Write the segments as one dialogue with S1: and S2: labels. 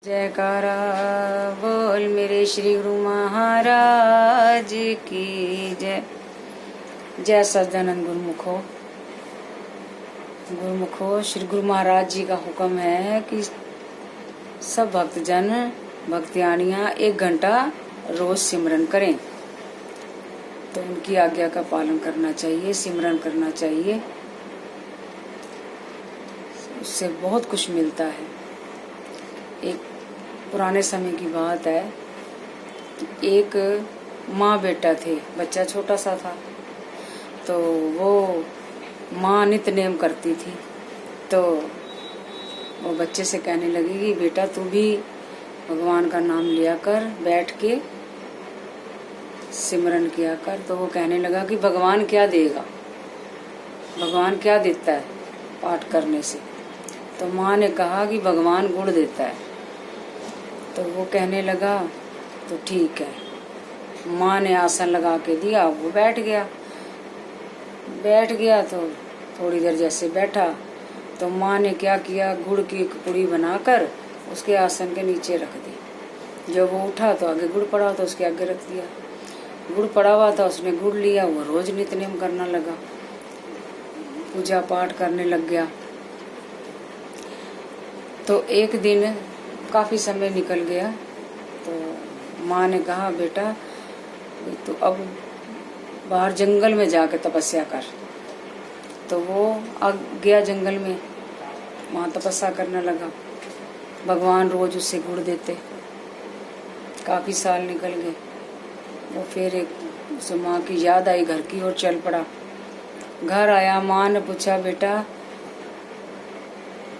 S1: जयकारा बोल मेरे श्री गुरु महाराज की जय। जय सच्चिदानंद गुरुमुखो श्री गुरु महाराज जी का हुक्म है कि सब भक्तजन भक्तियानियाँ 1 घंटा रोज सिमरन करें। तो उनकी आज्ञा का पालन करना चाहिए, सिमरन करना चाहिए, उससे बहुत कुछ मिलता है। एक पुराने समय की बात है कि एक माँ बेटा थे, बच्चा छोटा सा था, तो वो माँ नित्य नेम करती थी। तो वो बच्चे से कहने लगी कि बेटा तू भी भगवान का नाम लिया कर, बैठ के सिमरन किया कर। तो वो कहने लगा कि भगवान क्या देगा, भगवान क्या देता है पाठ करने से। तो माँ ने कहा कि भगवान गुण देता है। तो वो कहने लगा तो ठीक है। माँ ने आसन लगा के दिया, वो बैठ गया। तो थोड़ी देर जैसे बैठा तो माँ ने क्या किया, गुड़ की एक पुड़ी बनाकर उसके आसन के नीचे रख दी। जब वो उठा तो आगे गुड़ पड़ा तो उसके आगे रख दिया। गुड़ पड़ा हुआ था, उसने गुड़ लिया, वो रोज नित्य नेम करना लगा, पूजा पाठ करने लग गया। तो एक दिन काफ़ी समय निकल गया तो माँ ने कहा बेटा तो अब बाहर जंगल में जाकर तपस्या कर। तो वो गया जंगल में, वहाँ तपस्या करने लगा। भगवान रोज उससे गुड़ देते। काफ़ी साल निकल गए। वो फिर एक उसे माँ की याद आई, घर की ओर चल पड़ा। घर आया, माँ ने पूछा बेटा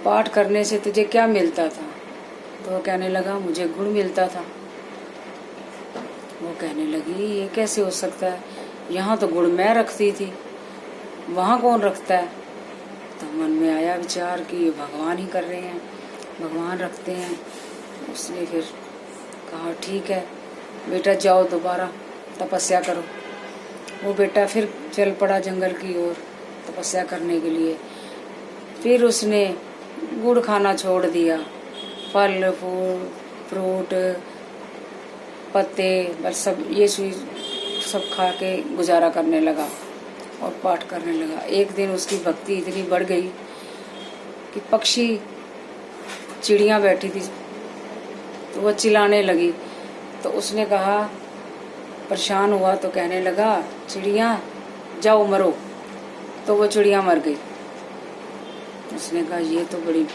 S1: पाठ करने से तुझे क्या मिलता था। तो वो कहने लगा मुझे गुड़ मिलता था। वो कहने लगी ये कैसे हो सकता है, यहाँ तो गुड़ मैं रखती थी, वहाँ कौन रखता है। तो मन में आया विचार कि ये भगवान ही कर रहे हैं, भगवान रखते हैं। उसने फिर कहा ठीक है बेटा जाओ दोबारा तपस्या करो। वो बेटा फिर चल पड़ा जंगल की ओर तपस्या करने के लिए। फिर उसने गुड़ खाना छोड़ दिया, फल फूल फ्रूट पत्ते बस सब ये सब खा के गुजारा करने लगा और पाठ करने लगा। एक दिन उसकी भक्ति इतनी बढ़ गई कि पक्षी चिड़ियाँ बैठी थी तो वो चिल्लाने लगी। तो उसने कहा, परेशान हुआ तो कहने लगा चिड़िया जाओ मरो। तो वो चिड़िया मर गई। उसने कहा ये तो बड़ी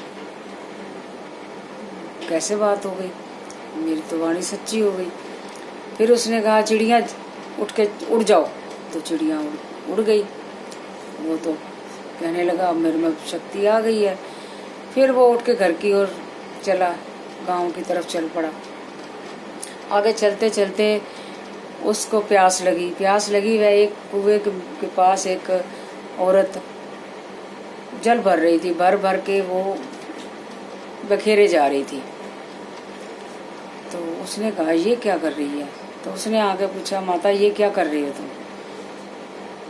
S1: कैसे बात हो गई, मेरी तो वाणी सच्ची हो गई। फिर उसने कहा चिड़िया उठ के उड़ जाओ। तो चिड़िया उड़ गई। वो तो कहने लगा अब मेरे में शक्ति आ गई है। फिर वो उठ के घर की ओर चला, गांव की तरफ चल पड़ा। आगे चलते चलते उसको प्यास लगी। वह एक कुएं के पास एक औरत जल भर रही थी, भर के वो बखेरे जा रही थी। तो उसने कहा ये क्या कर रही है। तो उसने आगे पूछा माता ये क्या कर रही हो तुम,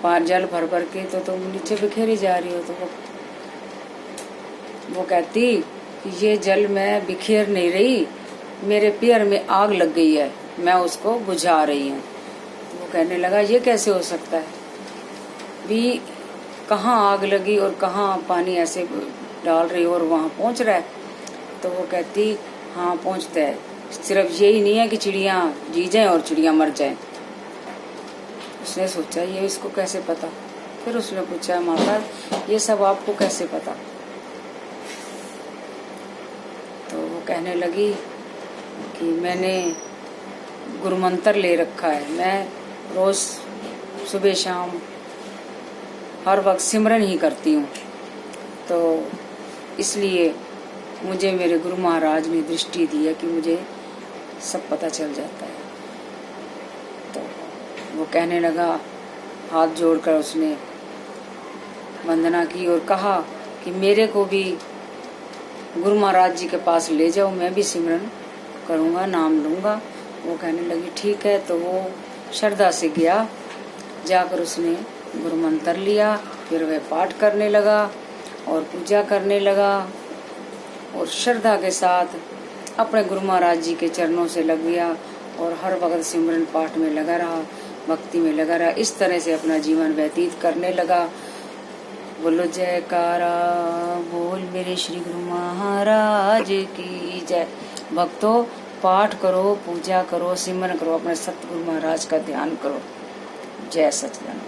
S1: पार जल भर के तो तुम नीचे बिखेरी जा रही हो। तो वो कहती कि ये जल मैं बिखेर नहीं रही, मेरे पैर में आग लग गई है, मैं उसको बुझा रही हूँ। तो वो कहने लगा ये कैसे हो सकता है भी, कहाँ आग लगी और कहाँ पानी ऐसे डाल रही हो और वहाँ पहुँच रहा है। तो वो कहती हाँ पहुँचता है, सिर्फ यही नहीं है कि चिड़िया जी जाएं और चिड़िया मर जाएं। उसने सोचा ये इसको कैसे पता। फिर उसने पूछा माता ये सब आपको कैसे पता। तो वो कहने लगी कि मैंने गुरु मंत्र ले रखा है, मैं रोज सुबह शाम हर वक्त सिमरन ही करती हूँ। तो इसलिए मुझे मेरे गुरु महाराज ने दृष्टि दी है कि मुझे सब पता चल जाता है। तो वो कहने लगा, हाथ जोड़कर उसने वंदना की और कहा कि मेरे को भी गुरु महाराज जी के पास ले जाओ, मैं भी सिमरन करूँगा, नाम लूँगा। वो कहने लगी ठीक है। तो वो श्रद्धा से गया, जाकर उसने गुरु मंत्र लिया। फिर वह पाठ करने लगा और पूजा करने लगा और श्रद्धा के साथ अपने गुरु महाराज जी के चरणों से लग गया और हर वक्त सिमरन पाठ में लगा रहा, भक्ति में लगा रहा। इस तरह से अपना जीवन व्यतीत करने लगा। बोलो जयकारा बोल मेरे श्री गुरु महाराज की जय। भक्तों, पाठ करो, पूजा करो, सिमरन करो, अपने सतगुरु महाराज का ध्यान करो। जय सच्चिदानंद।